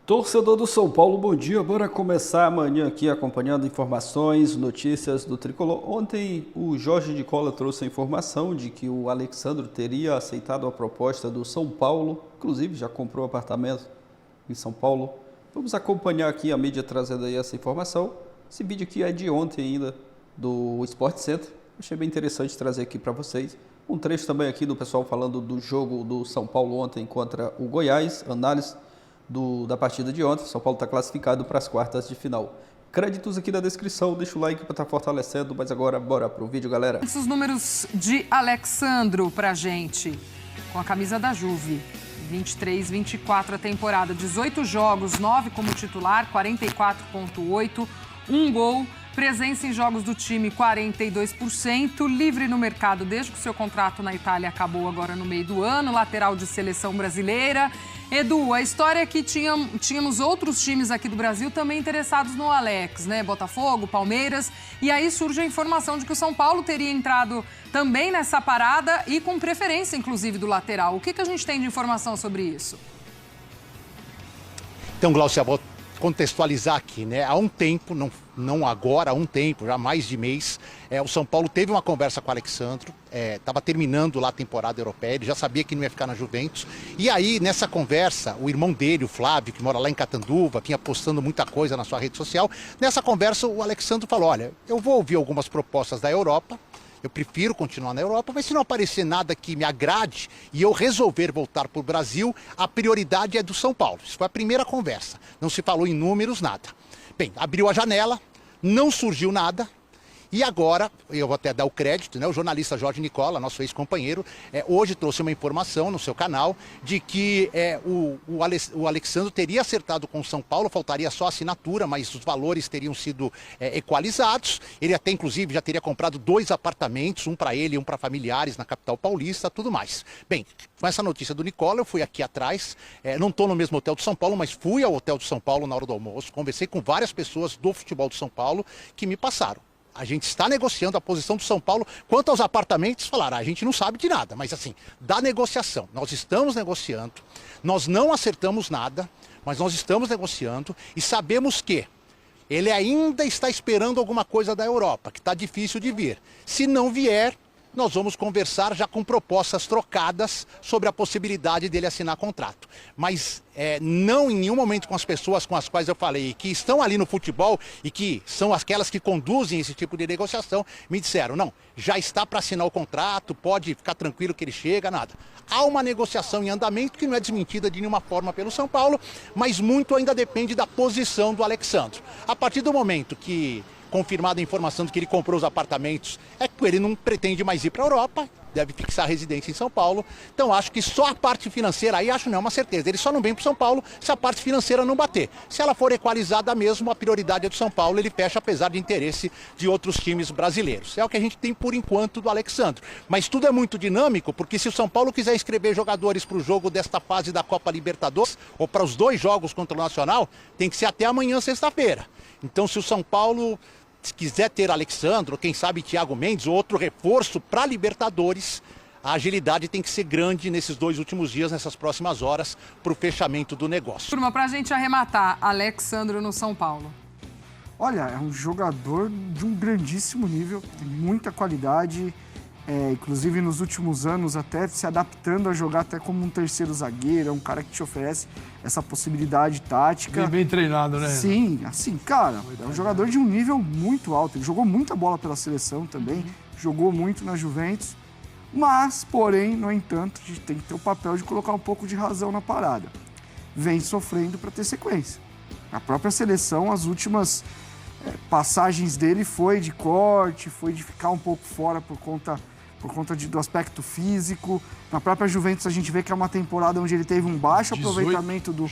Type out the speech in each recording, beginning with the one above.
Torcedor do São Paulo, bom dia. Bora começar amanhã aqui acompanhando informações, notícias do Tricolor. Ontem o Jorge de Cola trouxe a informação de que o Alexandro teria aceitado a proposta do São Paulo, inclusive já comprou apartamento em São Paulo. Vamos acompanhar aqui a mídia trazendo aí essa informação. Esse vídeo aqui é de ontem ainda, do Sport Center. Achei bem interessante trazer aqui para vocês. Um trecho também aqui do pessoal falando do jogo do São Paulo ontem contra o Goiás, análise da partida de ontem. São Paulo está classificado para as quartas de final. Créditos aqui na descrição, deixa o like para estar fortalecendo, mas agora bora pro vídeo, galera. Esses números de Alexandro pra gente, com a camisa da Juve. 23, 24 a temporada, 18 jogos, 9 como titular, 44,8, 1 gol, presença em jogos do time 42%, livre no mercado desde que o seu contrato na Itália acabou agora no meio do ano, lateral de seleção brasileira. Edu, a história é que tínhamos outros times aqui do Brasil também interessados no Alex, né? Botafogo, Palmeiras. E aí surge a informação de que o São Paulo teria entrado também nessa parada e com preferência, inclusive, do lateral. O que a gente tem de informação sobre isso? Então, Glaucia, vou contextualizar aqui, né? Há um tempo, não agora, há um tempo, já mais de mês, o São Paulo teve uma conversa com o Alexandro, estava terminando lá a temporada europeia, ele já sabia que não ia ficar na Juventus, e aí nessa conversa, o irmão dele, o Flávio, que mora lá em Catanduva, vinha postando muita coisa na sua rede social, nessa conversa o Alexandro falou, olha, eu vou ouvir algumas propostas da Europa, eu prefiro continuar na Europa, mas se não aparecer nada que me agrade e eu resolver voltar para o Brasil, a prioridade é do São Paulo. Isso foi a primeira conversa. Não se falou em números, nada. Bem, abriu a janela, não surgiu nada. E agora, eu vou até dar o crédito, né? O jornalista Jorge Nicola, nosso ex-companheiro, hoje trouxe uma informação no seu canal de que o Alexandro teria acertado com o São Paulo, faltaria só a assinatura, mas os valores teriam sido equalizados. Ele até, inclusive, já teria comprado 2 apartamentos, um para ele e um para familiares na capital paulista, tudo mais. Bem, com essa notícia do Nicola, eu fui aqui atrás, não estou no mesmo hotel de São Paulo, mas fui ao hotel de São Paulo na hora do almoço, conversei com várias pessoas do futebol de São Paulo que me passaram. A gente está negociando a posição do São Paulo. Quanto aos apartamentos, falaram, a gente não sabe de nada. Mas assim, da negociação, nós estamos negociando, nós não acertamos nada, mas nós estamos negociando e sabemos que ele ainda está esperando alguma coisa da Europa, que está difícil de vir. Se não vier, nós vamos conversar já com propostas trocadas sobre a possibilidade dele assinar contrato. Mas não em nenhum momento com as pessoas com as quais eu falei, que estão ali no futebol e que são aquelas que conduzem esse tipo de negociação, me disseram, não, já está para assinar o contrato, pode ficar tranquilo que ele chega, nada. Há uma negociação em andamento que não é desmentida de nenhuma forma pelo São Paulo, mas muito ainda depende da posição do Alexandro. A partir do momento que confirmada a informação de que ele comprou os apartamentos, que ele não pretende mais ir para a Europa, deve fixar a residência em São Paulo. Então acho que só a parte financeira, aí acho não é uma certeza, ele só não vem para São Paulo se a parte financeira não bater. Se ela for equalizada mesmo, a prioridade é do São Paulo, ele fecha apesar de interesse de outros times brasileiros. É o que a gente tem por enquanto do Alexandro. Mas tudo é muito dinâmico, porque se o São Paulo quiser inscrever jogadores para o jogo desta fase da Copa Libertadores, ou para os 2 jogos contra o Nacional, tem que ser até amanhã, sexta-feira. Então se o São Paulo quiser ter Alexandro, quem sabe Thiago Mendes ou outro reforço para Libertadores, a agilidade tem que ser grande nesses 2 últimos dias, nessas próximas horas, para o fechamento do negócio. Turma, para a gente arrematar, Alexandro no São Paulo. Olha, é um jogador de um grandíssimo nível, tem muita qualidade, inclusive nos últimos anos até se adaptando a jogar até como um terceiro zagueiro, é um cara que te oferece essa possibilidade tática. Bem treinado, né? Sim, assim, cara, é um jogador de um nível muito alto, ele jogou muita bola pela seleção também, jogou muito na Juventus, mas, porém, no entanto, a gente tem que ter o papel de colocar um pouco de razão na parada. Vem sofrendo para ter sequência. A própria seleção, as últimas passagens dele foi de corte, foi de ficar um pouco fora por conta do aspecto físico. Na própria Juventus a gente vê que é uma temporada onde ele teve um baixo aproveitamento dos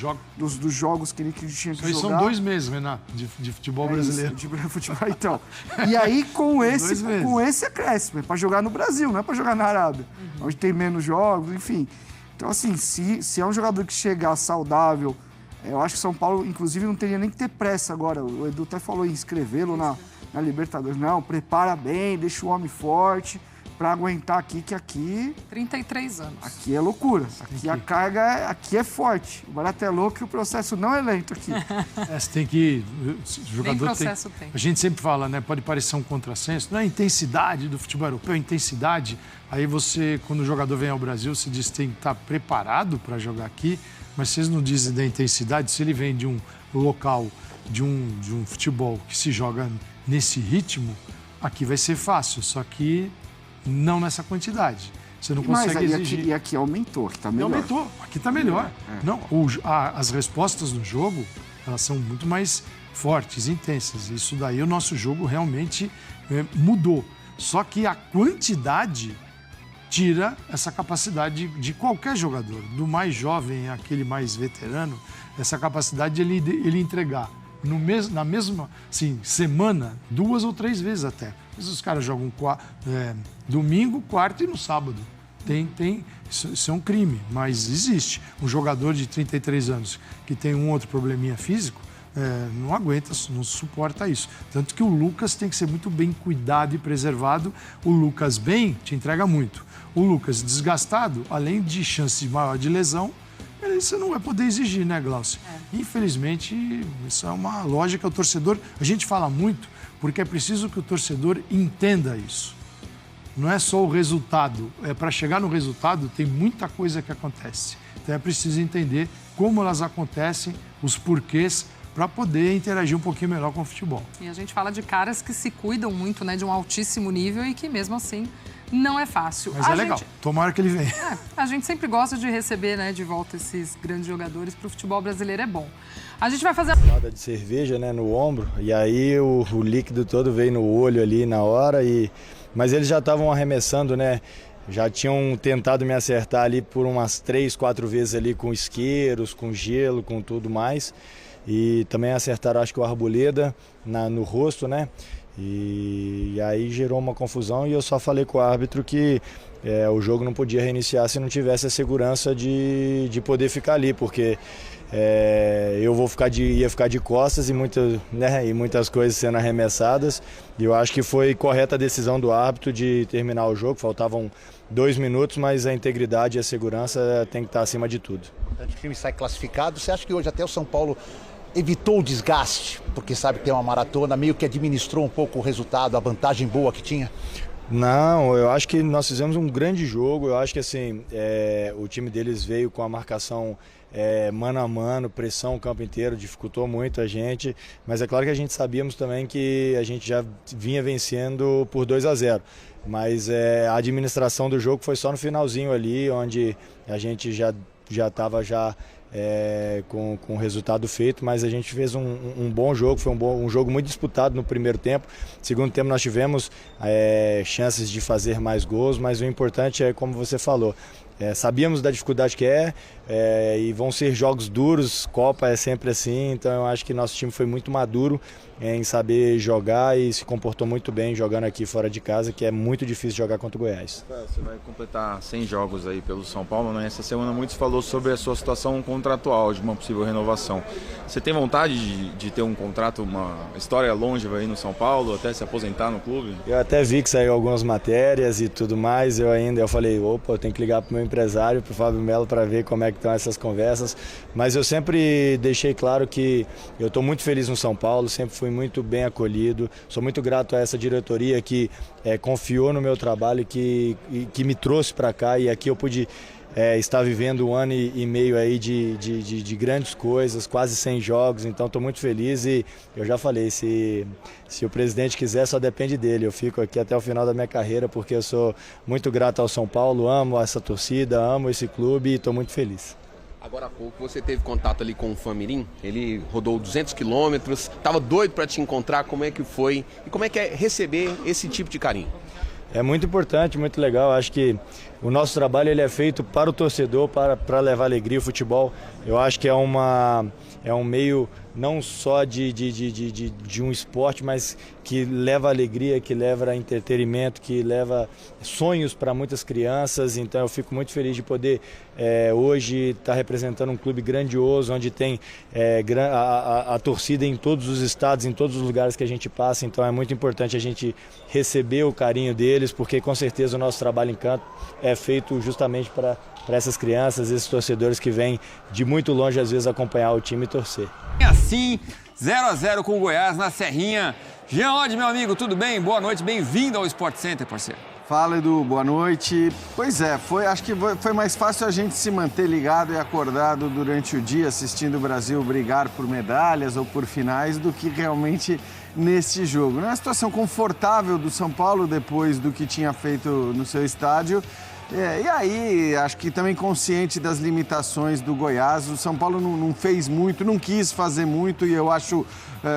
jogos que ele tinha que jogar. São 2 meses, Renato, de futebol brasileiro. Isso, de futebol, então. E aí com esse acréscimo, é para jogar no Brasil, não é para jogar na Arábia, onde tem menos jogos, enfim. Então assim, se é um jogador que chegar saudável, eu acho que São Paulo, inclusive, não teria nem que ter pressa agora. O Edu até falou em inscrevê-lo na Libertadores. Não, prepara bem, deixa o homem forte, para aguentar aqui, que aqui... 33 anos. Aqui é loucura. Aqui a carga aqui é forte. O barato é louco e o processo não é lento aqui. Você tem que... O jogador processo tem. A gente sempre fala, né? Pode parecer um contrassenso. Não é a intensidade do futebol europeu, a intensidade. Aí você, quando o jogador vem ao Brasil, você diz que tem que estar preparado para jogar aqui. Mas vocês não dizem da intensidade. Se ele vem de um local, de um futebol que se joga nesse ritmo, aqui vai ser fácil. Só que não nessa quantidade. Você não consegue exigir. E aqui aumentou, aqui está melhor. Aumentou, aqui está melhor. Não, as respostas no jogo, elas são muito mais fortes, intensas. Isso daí, o nosso jogo realmente mudou. Só que a quantidade tira essa capacidade de qualquer jogador, do mais jovem àquele mais veterano, essa capacidade de ele entregar na mesma semana, 2 ou 3 vezes até. Os caras jogam domingo, quarta e no sábado. Isso é um crime, mas existe. Um jogador de 33 anos que tem um outro probleminha físico, não aguenta, não suporta isso. Tanto que o Lucas tem que ser muito bem cuidado e preservado. O Lucas bem te entrega muito. O Lucas desgastado, além de chance maior de lesão, você não vai poder exigir, né, Glaucio? Infelizmente, isso é uma lógica. O torcedor, a gente fala muito porque é preciso que o torcedor entenda isso. Não é só o resultado. Para chegar no resultado, tem muita coisa que acontece. Então é preciso entender como elas acontecem, os porquês, para poder interagir um pouquinho melhor com o futebol. E a gente fala de caras que se cuidam muito, né, de um altíssimo nível e que mesmo assim não é fácil. Mas legal, tomara que ele venha. A gente sempre gosta de receber, né, de volta esses grandes jogadores. Para o futebol brasileiro é bom. A gente vai fazer... Nada de cerveja, né, no ombro, e aí o líquido todo veio no olho ali na hora, mas eles já estavam arremessando, né, já tinham tentado me acertar ali por umas 3, 4 vezes ali com isqueiros, com gelo, com tudo mais, e também acertaram, acho que o Arboleda no rosto, né, e aí gerou uma confusão e eu só falei com o árbitro que o jogo não podia reiniciar se não tivesse a segurança de poder ficar ali, porque eu ia ficar de costas e muitas coisas sendo arremessadas, e eu acho que foi correta a decisão do árbitro de terminar o jogo. Faltavam 2 minutos, mas a integridade e a segurança tem que estar acima de tudo. O time sai classificado. Você acha que hoje até o São Paulo evitou o desgaste, porque sabe que tem uma maratona, meio que administrou um pouco o resultado, a vantagem boa que tinha? Não, eu acho que nós fizemos um grande jogo. Eu acho que assim, o time deles veio com a marcação mano a mano, pressão o campo inteiro, dificultou muito a gente, mas é claro que a gente sabíamos também que a gente já vinha vencendo por 2-0, mas a administração do jogo foi só no finalzinho ali, onde a gente já estava com o resultado feito, mas a gente fez um bom jogo, foi um jogo muito disputado no primeiro tempo. Segundo tempo nós tivemos chances de fazer mais gols, mas o importante é, como você falou, sabíamos da dificuldade que e vão ser jogos duros, Copa é sempre assim, então eu acho que nosso time foi muito maduro em saber jogar e se comportou muito bem jogando aqui fora de casa, que é muito difícil jogar contra o Goiás. Você vai completar 100 jogos aí pelo São Paulo, né? Essa semana muito se falou sobre a sua situação contratual, de uma possível renovação. Você tem vontade de ter um contrato, uma história longeva aí no São Paulo, até se aposentar no clube? Eu até vi que saiu algumas matérias e tudo mais, eu falei, eu tenho que ligar para o meu empresário, para o Fábio Melo, para ver como é que estão essas conversas, mas eu sempre deixei claro que eu estou muito feliz no São Paulo, sempre fui muito bem acolhido, sou muito grato a essa diretoria que confiou no meu trabalho e que me trouxe para cá, e aqui eu pude estar vivendo 1 ano e meio aí de grandes coisas, quase 100 jogos, então estou muito feliz e eu já falei, se o presidente quiser só depende dele, eu fico aqui até o final da minha carreira porque eu sou muito grato ao São Paulo, amo essa torcida, amo esse clube e estou muito feliz. Agora há pouco você teve contato ali com o Famirim, ele rodou 200 quilômetros, estava doido para te encontrar, como é que foi e como é que é receber esse tipo de carinho? É muito importante, muito legal, acho que o nosso trabalho ele é feito para o torcedor, para levar alegria. O futebol, eu acho que é um meio não só de um esporte, mas que leva alegria, que leva entretenimento, que leva sonhos para muitas crianças. Então eu fico muito feliz de poder hoje estar representando um clube grandioso, onde tem a torcida em todos os estados, em todos os lugares que a gente passa. Então é muito importante a gente receber o carinho deles, porque com certeza o nosso trabalho em campo é feito justamente para essas crianças, esses torcedores que vêm de muito longe às vezes acompanhar o time e torcer. Assim, 0-0 com o Goiás na Serrinha. Jean Oddi, meu amigo, tudo bem? Boa noite, bem-vindo ao Sport Center, parceiro. Fala, Edu, boa noite. Pois é, acho que foi mais fácil a gente se manter ligado e acordado durante o dia assistindo o Brasil brigar por medalhas ou por finais do que realmente nesse jogo. Não é uma situação confortável do São Paulo depois do que tinha feito no seu estádio. E aí, acho que também consciente das limitações do Goiás, o São Paulo não fez muito, não quis fazer muito, e eu acho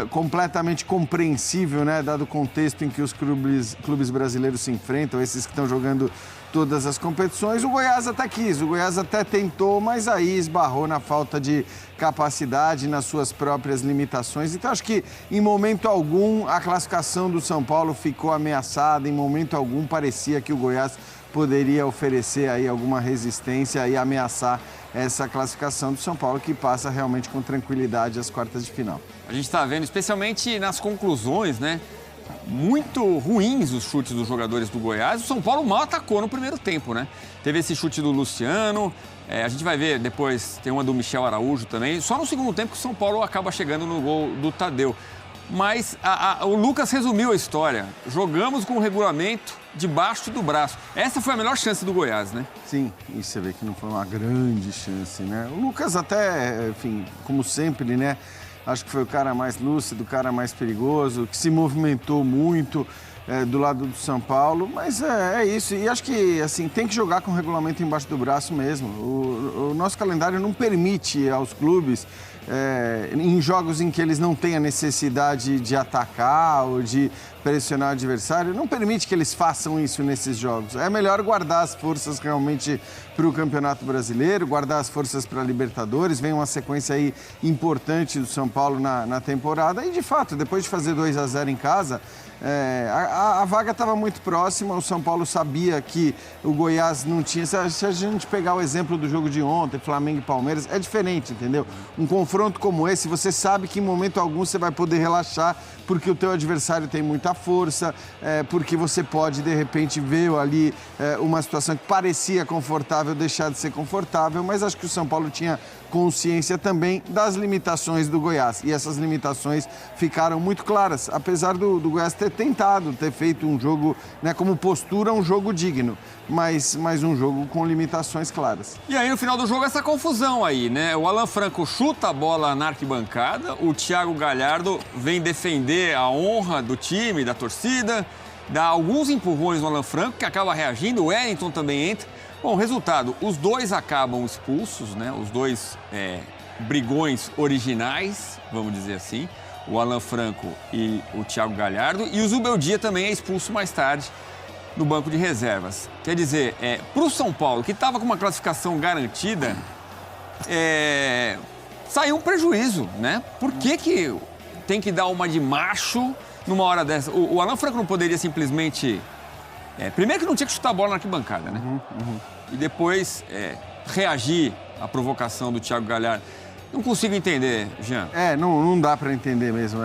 completamente compreensível, né, dado o contexto em que os clubes brasileiros se enfrentam, esses que estão jogando todas as competições. O Goiás até quis, o Goiás até tentou, mas aí esbarrou na falta de capacidade, nas suas próprias limitações. Então acho que em momento algum a classificação do São Paulo ficou ameaçada, em momento algum parecia que o Goiás poderia oferecer aí alguma resistência e ameaçar essa classificação do São Paulo, que passa realmente com tranquilidade às quartas de final. A gente está vendo, especialmente nas conclusões, né? Muito ruins os chutes dos jogadores do Goiás. O São Paulo mal atacou no primeiro tempo, né? Teve esse chute do Luciano, a gente vai ver depois, tem uma do Michel Araújo também. Só no segundo tempo que o São Paulo acaba chegando no gol do Tadeu. Mas o Lucas resumiu a história. Jogamos com o regulamento debaixo do braço. Essa foi a melhor chance do Goiás, né? Sim, e você vê que não foi uma grande chance, né? O Lucas até, enfim, como sempre, né? Acho que foi o cara mais lúcido, o cara mais perigoso, que se movimentou muito do lado do São Paulo. Mas é isso. E acho que, assim, tem que jogar com o regulamento embaixo do braço mesmo. O nosso calendário não permite aos clubes... em jogos em que eles não têm a necessidade de atacar ou de pressionar o adversário, não permite que eles façam isso nesses jogos. É melhor guardar as forças realmente para o Campeonato Brasileiro, guardar as forças para a Libertadores. Vem uma sequência aí importante do São Paulo na temporada e, de fato, depois de fazer 2-0 em casa, a vaga estava muito próxima. O São Paulo sabia que o Goiás não tinha. Se a gente pegar o exemplo do jogo de ontem, Flamengo e Palmeiras, é diferente, entendeu? Um confronto como esse, você sabe que em momento algum você vai poder relaxar porque o teu adversário tem muita força, porque você pode, de repente, ver ali uma situação que parecia confortável deixar de ser confortável, mas acho que o São Paulo tinha consciência também das limitações do Goiás. E essas limitações ficaram muito claras, apesar do Goiás ter tentado, ter feito um jogo, né, como postura, um jogo digno, mas um jogo com limitações claras. E aí, no final do jogo, essa confusão aí, né? O Alan Franco chuta a bola na arquibancada, o Thiago Galhardo vem defender a honra do time, da torcida, dá alguns empurrões no Alan Franco, que acaba reagindo, o Wellington também entra. Bom, resultado, os dois acabam expulsos, né? Os dois brigões originais, vamos dizer assim, o Alan Franco e o Thiago Galhardo, e o Zubeldia também é expulso mais tarde no banco de reservas. Quer dizer, para o São Paulo, que estava com uma classificação garantida, saiu um prejuízo, né? Por que tem que dar uma de macho numa hora dessa? O Alan Franco não poderia simplesmente... primeiro que não tinha que chutar a bola na arquibancada, né? E depois reagir à provocação do Thiago Galhardo. Não consigo entender, Jean. Não dá para entender mesmo.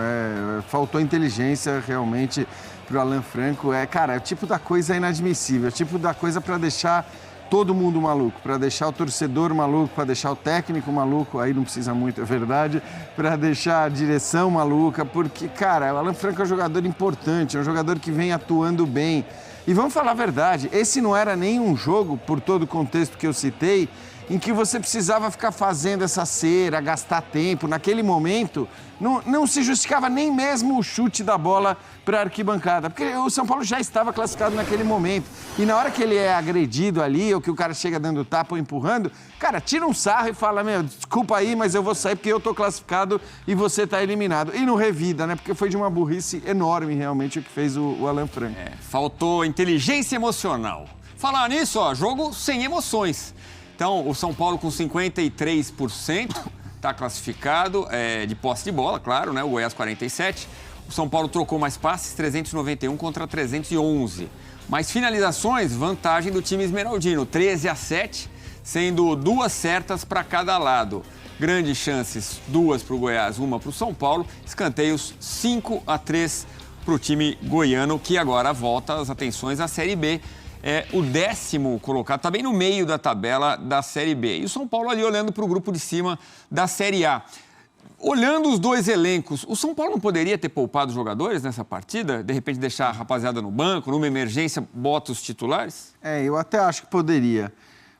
Faltou inteligência realmente pro Alan Franco. É o tipo da coisa inadmissível, é o tipo da coisa para deixar todo mundo maluco, para deixar o torcedor maluco, para deixar o técnico maluco, aí não precisa muito, é verdade, para deixar a direção maluca, porque, cara, o Alan Franco é um jogador importante, é um jogador que vem atuando bem. E vamos falar a verdade, esse não era nem um jogo, por todo o contexto que eu citei, em que você precisava ficar fazendo essa cera, gastar tempo. Naquele momento, não se justificava nem mesmo o chute da bola para a arquibancada, porque o São Paulo já estava classificado naquele momento. E na hora que ele é agredido ali, ou que o cara chega dando tapa ou empurrando, cara, tira um sarro e fala, desculpa aí, mas eu vou sair porque eu tô classificado e você está eliminado. E não revida, né? Porque foi de uma burrice enorme realmente o que fez o Alan Franco. Faltou inteligência emocional. Falar nisso, ó, jogo sem emoções. Então, o São Paulo com 53% está classificado de posse de bola, claro, né? O Goiás 47%. O São Paulo trocou mais passes, 391 contra 311. Mas finalizações, vantagem do time esmeraldino, 13-7, sendo 2 certas para cada lado. Grandes chances, 2 para o Goiás, 1 para o São Paulo. Escanteios, 5-3 para o time goiano, que agora volta as atenções à Série B. É o 10º colocado, está bem no meio da tabela da Série B. E o São Paulo ali olhando para o grupo de cima da Série A. Olhando os dois elencos, o São Paulo não poderia ter poupado os jogadores nessa partida? De repente deixar a rapaziada no banco, numa emergência, bota os titulares? Eu até acho que poderia.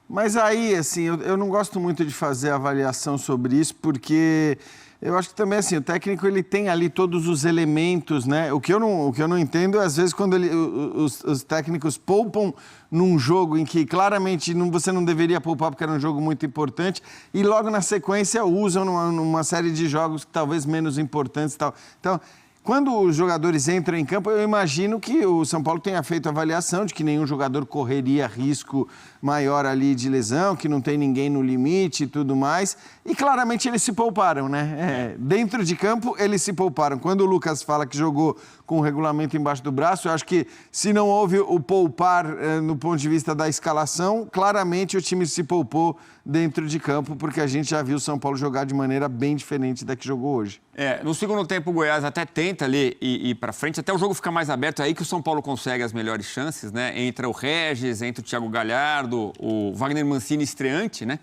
Mas aí, assim, eu não gosto muito de fazer avaliação sobre isso, porque eu acho que também, assim, o técnico, ele tem ali todos os elementos, né? O que eu não entendo é, às vezes, quando os técnicos poupam num jogo em que claramente você não deveria poupar porque era um jogo muito importante e logo na sequência usam numa série de jogos que talvez menos importantes e tal. Então, quando os jogadores entram em campo, eu imagino que o São Paulo tenha feito a avaliação de que nenhum jogador correria risco maior ali de lesão, que não tem ninguém no limite e tudo mais. E claramente eles se pouparam, né? Dentro de campo, eles se pouparam. Quando o Lucas fala que jogou com o regulamento embaixo do braço, eu acho que se não houve o poupar no ponto de vista da escalação, claramente o time se poupou dentro de campo, porque a gente já viu o São Paulo jogar de maneira bem diferente da que jogou hoje. No segundo tempo o Goiás até tenta ali ir para frente, até o jogo ficar mais aberto, é aí que o São Paulo consegue as melhores chances, né? Entra o Regis, entra o Thiago Galhardo, o Wagner Mancini estreante, né?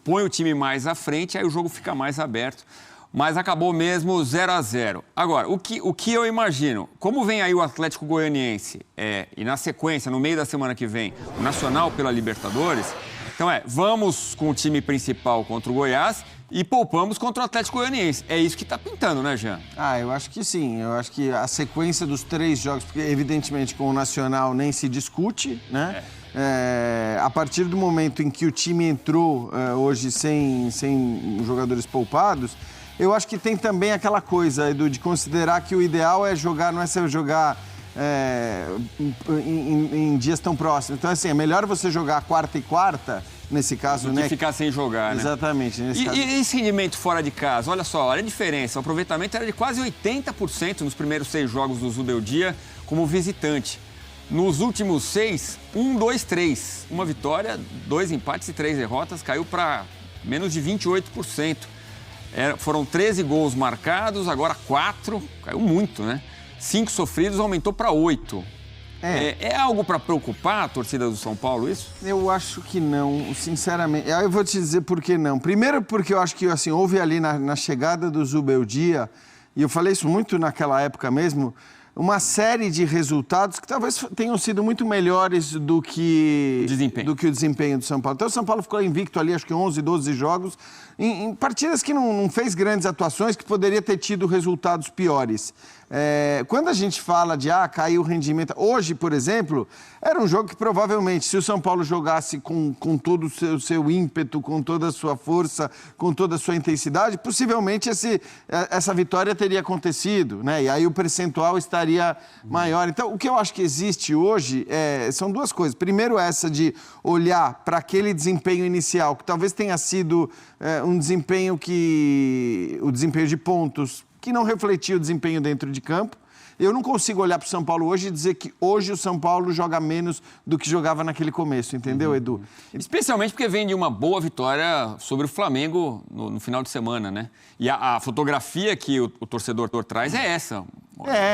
Põe o time mais à frente, aí o jogo fica mais aberto. Mas acabou mesmo 0-0. Agora, o que eu imagino, como vem aí o Atlético Goianiense e na sequência, no meio da semana que vem, o Nacional pela Libertadores, então vamos com o time principal contra o Goiás e poupamos contra o Atlético Goianiense. É isso que está pintando, né, Jean? Eu acho que sim. Eu acho que a sequência dos 3 jogos, porque evidentemente com o Nacional nem se discute, né? A partir do momento em que o time entrou hoje sem jogadores poupados, eu acho que tem também aquela coisa, Edu, de considerar que o ideal é jogar, não é você jogar em dias tão próximos. Então, assim, é melhor você jogar quarta e quarta, nesse caso, né? Ficar sem jogar, né? Exatamente. E esse rendimento fora de casa? Olha só, olha a diferença. O aproveitamento era de quase 80% nos primeiros 6 jogos do Zubeldia como visitante. Nos últimos 6, 1, 2, 3. Uma vitória, 2 empates e 3 derrotas, caiu para menos de 28%. Foram 13 gols marcados, agora 4, caiu muito, né? 5 sofridos, aumentou para 8. É algo para preocupar a torcida do São Paulo, isso? Eu acho que não, sinceramente. Eu vou te dizer por que não. Primeiro porque eu acho que assim, houve ali na chegada do Zubeldia, e eu falei isso muito naquela época mesmo, uma série de resultados que talvez tenham sido muito melhores do que o desempenho do São Paulo. Então o São Paulo ficou invicto ali, acho que 11, 12 jogos, em partidas que não fez grandes atuações, que poderia ter tido resultados piores. Quando a gente fala de caiu o rendimento... Hoje, por exemplo, era um jogo que provavelmente, se o São Paulo jogasse com todo o seu ímpeto, com toda a sua força, com toda a sua intensidade, possivelmente essa vitória teria acontecido, né? E aí o percentual estaria maior. Então, o que eu acho que existe hoje são 2 coisas. Primeiro, essa de olhar para aquele desempenho inicial, que talvez tenha sido um desempenho o desempenho de pontos, que não refletia o desempenho dentro de campo. Eu não consigo olhar para o São Paulo hoje e dizer que hoje o São Paulo joga menos do que jogava naquele começo, entendeu, Edu? Especialmente porque vem de uma boa vitória sobre o Flamengo no final de semana, né? E a fotografia que o torcedor traz é essa.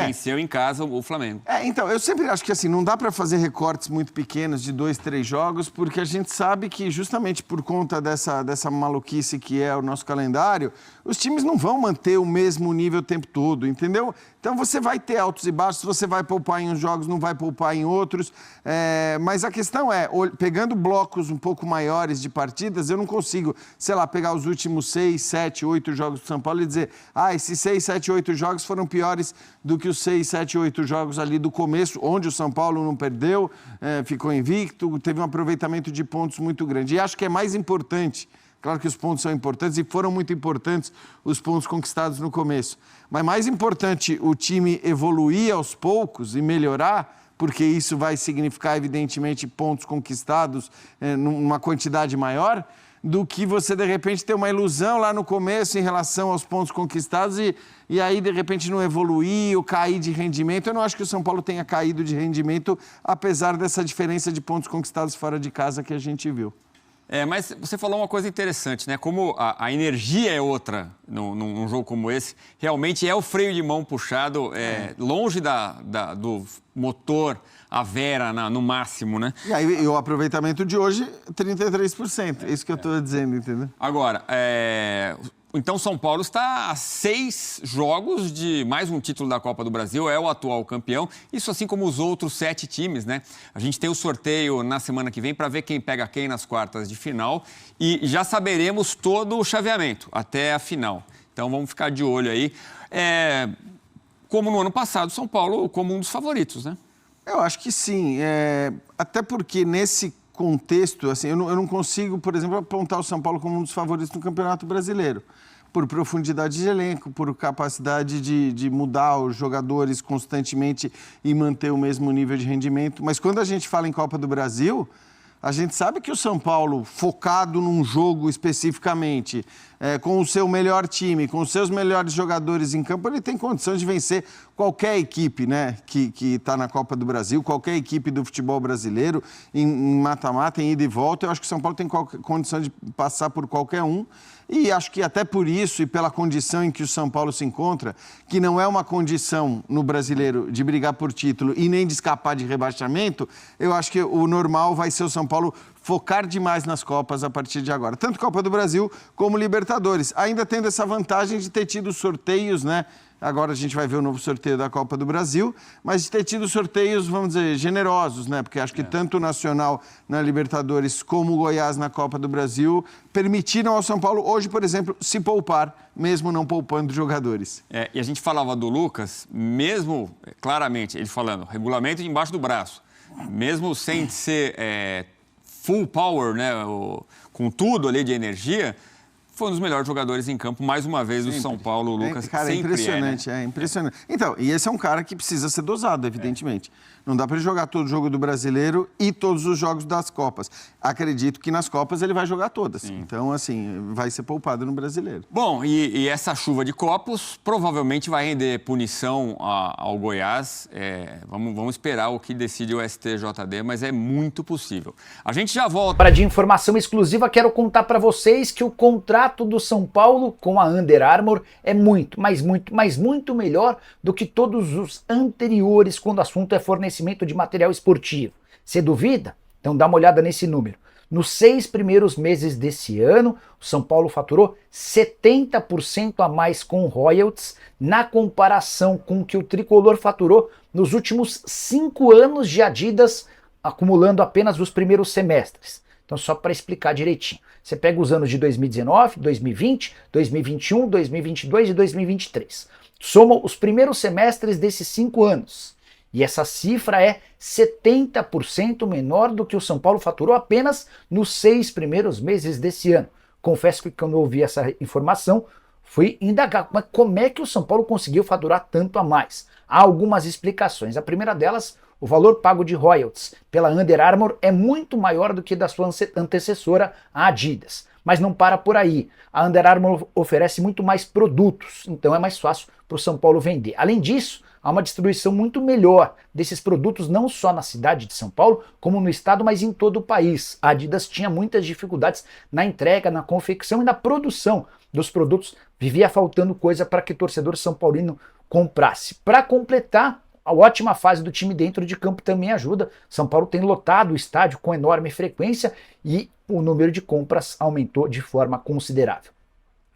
Venceu em casa o Flamengo. Então, eu sempre acho que assim, não dá para fazer recortes muito pequenos de 2, 3 jogos, porque a gente sabe que justamente por conta dessa maluquice que é o nosso calendário, os times não vão manter o mesmo nível o tempo todo, entendeu? Então você vai ter altos e baixos, você vai poupar em uns jogos, não vai poupar em outros, mas a questão é, pegando blocos um pouco maiores de partidas, eu não consigo, sei lá, pegar os últimos 6, 7, 8 jogos do São Paulo e dizer, esses 6, 7, 8 jogos foram piores do que os 6, 7, 8 jogos ali do começo, onde o São Paulo não perdeu, ficou invicto, teve um aproveitamento de pontos muito grande. E acho que é mais importante, claro que os pontos são importantes e foram muito importantes os pontos conquistados no começo, mas mais importante o time evoluir aos poucos e melhorar, porque isso vai significar, evidentemente, pontos conquistados numa quantidade maior, do que você, de repente, ter uma ilusão lá no começo em relação aos pontos conquistados e aí, de repente, não evoluir ou cair de rendimento. Eu não acho que o São Paulo tenha caído de rendimento, apesar dessa diferença de pontos conquistados fora de casa que a gente viu. Mas você falou uma coisa interessante, né? Como a energia é outra num jogo como esse, realmente é o freio de mão puxado, longe do motor, a Vera no máximo, né? E aí o aproveitamento de hoje, 33%. É isso que eu estou dizendo, entendeu? Agora, então São Paulo está a 6 jogos de mais um título da Copa do Brasil, é o atual campeão, isso assim como os outros 7 times, né? A gente tem o sorteio na semana que vem para ver quem pega quem nas quartas de final e já saberemos todo o chaveamento até a final. Então vamos ficar de olho aí. Como no ano passado, São Paulo como um dos favoritos, né? Eu acho que sim, até porque nesse contexto, assim, eu não consigo, por exemplo, apontar o São Paulo como um dos favoritos no Campeonato Brasileiro, por profundidade de elenco, por capacidade de mudar os jogadores constantemente e manter o mesmo nível de rendimento. Mas quando a gente fala em Copa do Brasil, a gente sabe que o São Paulo, focado num jogo especificamente, com o seu melhor time, com os seus melhores jogadores em campo, ele tem condição de vencer qualquer equipe, né, que está na Copa do Brasil, qualquer equipe do futebol brasileiro, em mata-mata, em ida e volta. Eu acho que o São Paulo tem condição de passar por qualquer um. E acho que até por isso e pela condição em que o São Paulo se encontra, que não é uma condição no brasileiro de brigar por título e nem de escapar de rebaixamento, eu acho que o normal vai ser o São Paulo focar demais nas Copas a partir de agora. Tanto Copa do Brasil como Libertadores. Ainda tendo essa vantagem de ter tido sorteios, né? Agora a gente vai ver o novo sorteio da Copa do Brasil, mas de ter tido sorteios, vamos dizer, generosos, né? Porque acho que tanto o Nacional na Libertadores como o Goiás na Copa do Brasil permitiram ao São Paulo, hoje, por exemplo, se poupar, mesmo não poupando jogadores. E a gente falava do Lucas, mesmo, claramente, ele falando, regulamento embaixo do braço, mesmo sem ser full power, né? Com tudo ali de energia, foi um dos melhores jogadores em campo, mais uma vez, do São Paulo, o Lucas. Cara, é impressionante, é impressionante. Então, e esse é um cara que precisa ser dosado, evidentemente. Não dá para ele jogar todo o jogo do Brasileiro e todos os jogos das Copas. Acredito que nas Copas ele vai jogar todas. Sim. Então, assim, vai ser poupado no Brasileiro. Bom, e essa chuva de copos provavelmente vai render punição ao Goiás. Vamos esperar o que decide o STJD, mas é muito possível. A gente já volta. Para de informação exclusiva, quero contar para vocês que o contrato do São Paulo com a Under Armour é muito, mas muito melhor do que todos os anteriores quando o assunto é fornecimento de material esportivo. Você duvida? Então dá uma olhada nesse número. Nos 6 primeiros meses desse ano, o São Paulo faturou 70% a mais com royalties na comparação com o que o Tricolor faturou nos últimos 5 anos de Adidas, acumulando apenas os primeiros semestres. Então só para explicar direitinho. Você pega os anos de 2019, 2020, 2021, 2022 e 2023. Soma os primeiros semestres desses 5 anos. E essa cifra é 70% menor do que o São Paulo faturou apenas nos 6 primeiros meses desse ano. Confesso que quando eu ouvi essa informação, fui indagar. Mas como é que o São Paulo conseguiu faturar tanto a mais? Há algumas explicações. A primeira delas, o valor pago de royalties pela Under Armour é muito maior do que da sua antecessora, a Adidas. Mas não para por aí. A Under Armour oferece muito mais produtos, então é mais fácil para o São Paulo vender. Além disso, há uma distribuição muito melhor desses produtos, não só na cidade de São Paulo, como no estado, mas em todo o país. A Adidas tinha muitas dificuldades na entrega, na confecção e na produção dos produtos. Vivia faltando coisa para que o torcedor são paulino comprasse. Para completar, a ótima fase do time dentro de campo também ajuda. São Paulo tem lotado o estádio com enorme frequência e o número de compras aumentou de forma considerável.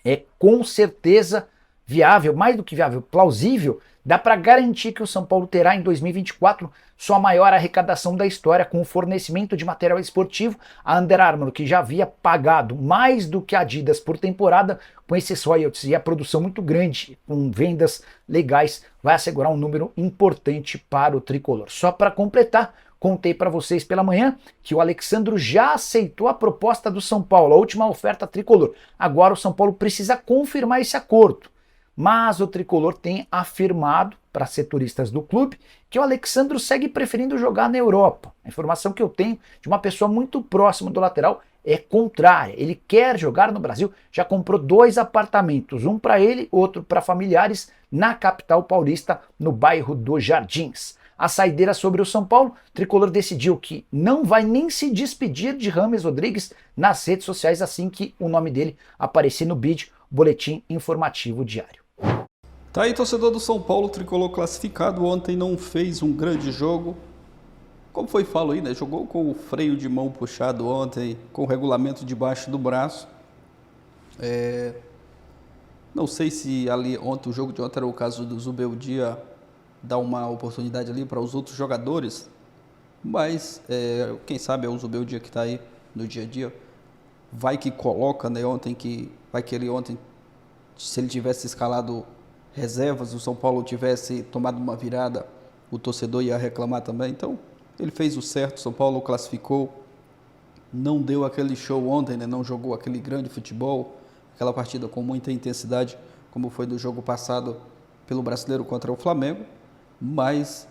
É com certeza viável, mais do que viável, plausível, dá para garantir que o São Paulo terá em 2024 sua maior arrecadação da história com o fornecimento de material esportivo. A Under Armour, que já havia pagado mais do que a Adidas por temporada, com esses royalties e a produção muito grande, com vendas legais, vai assegurar um número importante para o Tricolor. Só para completar, contei para vocês pela manhã que o Alexandro já aceitou a proposta do São Paulo, a última oferta Tricolor. Agora o São Paulo precisa confirmar esse acordo. mas o tricolor tem afirmado para setoristas do clube que o Alex Sandro segue preferindo jogar na Europa. A informação que eu tenho de uma pessoa muito próxima do lateral é contrária. Ele quer jogar no Brasil, já comprou 2 apartamentos, um para ele, outro para familiares, na capital paulista, no bairro dos Jardins. A saideira sobre o São Paulo, o tricolor decidiu que não vai nem se despedir de James Rodrigues nas redes sociais assim que o nome dele aparecer no BID, Boletim Informativo Diário. Tá aí, torcedor do São Paulo, tricolor classificado, ontem não fez um grande jogo. Como foi falo aí, né? Jogou com o freio de mão puxado ontem, com o regulamento debaixo do braço. Não sei se ali ontem, o jogo de ontem era o caso do Zubeldia dar uma oportunidade ali para os outros jogadores, mas quem sabe é o Zubeldia que está aí no dia a dia, vai que coloca, né, ontem, se ele tivesse escalado reservas, o São Paulo tivesse tomado uma virada, o torcedor ia reclamar também. Então ele fez o certo, São Paulo classificou, não deu aquele show ontem, né? Não jogou aquele grande futebol, aquela partida com muita intensidade, como foi do jogo passado pelo Brasileiro contra o Flamengo, mas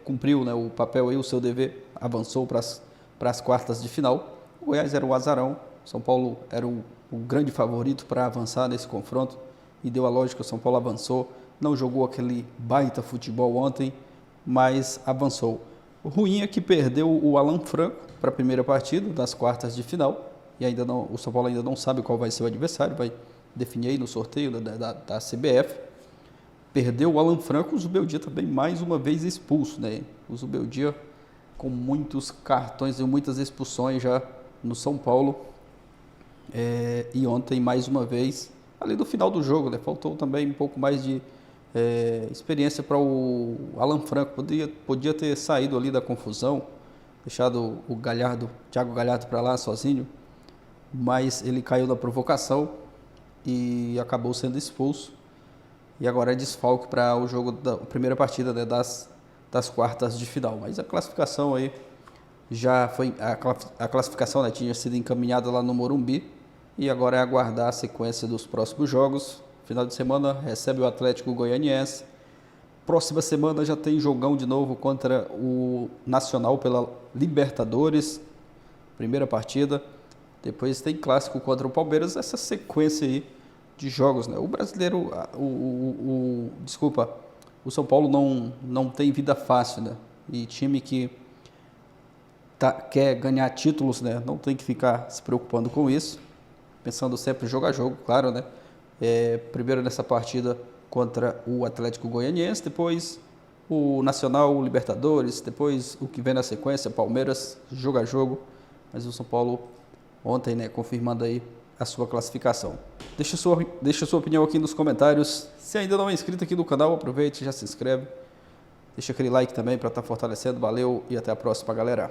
cumpriu, né, o papel e o seu dever, avançou para as quartas de final. O Goiás era o azarão, São Paulo era o grande favorito para avançar nesse confronto, e deu a lógica, o São Paulo avançou, não jogou aquele baita futebol ontem, mas avançou. O ruim é que perdeu o Alan Franco para a primeira partida das quartas de final, e ainda não, o São Paulo ainda não sabe qual vai ser o adversário, vai definir aí no sorteio da CBF. Perdeu o Alan Franco, o Zubeldia também mais uma vez expulso, né? O Zubeldia com muitos cartões e muitas expulsões já no São Paulo, e ontem mais uma vez, ali no final do jogo, né? Faltou também um pouco mais de experiência para o Alan Franco, podia ter saído ali da confusão, deixado o Thiago Galhardo para lá sozinho, mas ele caiu na provocação e acabou sendo expulso, e agora é desfalque para o jogo da primeira partida, né, das quartas de final. Mas a classificação aí já foi, a classificação, né, tinha sido encaminhada lá no Morumbi, e agora é aguardar a sequência dos próximos jogos. Final de semana recebe o Atlético Goianiense. Próxima semana já tem jogão de novo contra o Nacional pela Libertadores, primeira partida. Depois tem clássico contra o Palmeiras, essa sequência aí de jogos, né? O brasileiro, o São Paulo não tem vida fácil, né? E time que quer ganhar títulos, né, não tem que ficar se preocupando com isso, pensando sempre jogo a jogo, claro, né? Primeiro nessa partida contra o Atlético Goianiense, depois o Nacional, o Libertadores, depois o que vem na sequência, Palmeiras, jogo a jogo. Mas o São Paulo ontem, né, confirmando aí a sua classificação. Deixa sua opinião aqui nos comentários. Se ainda não é inscrito aqui no canal, aproveite e já se inscreve. Deixa aquele like também para estar fortalecendo. Valeu e até a próxima, galera.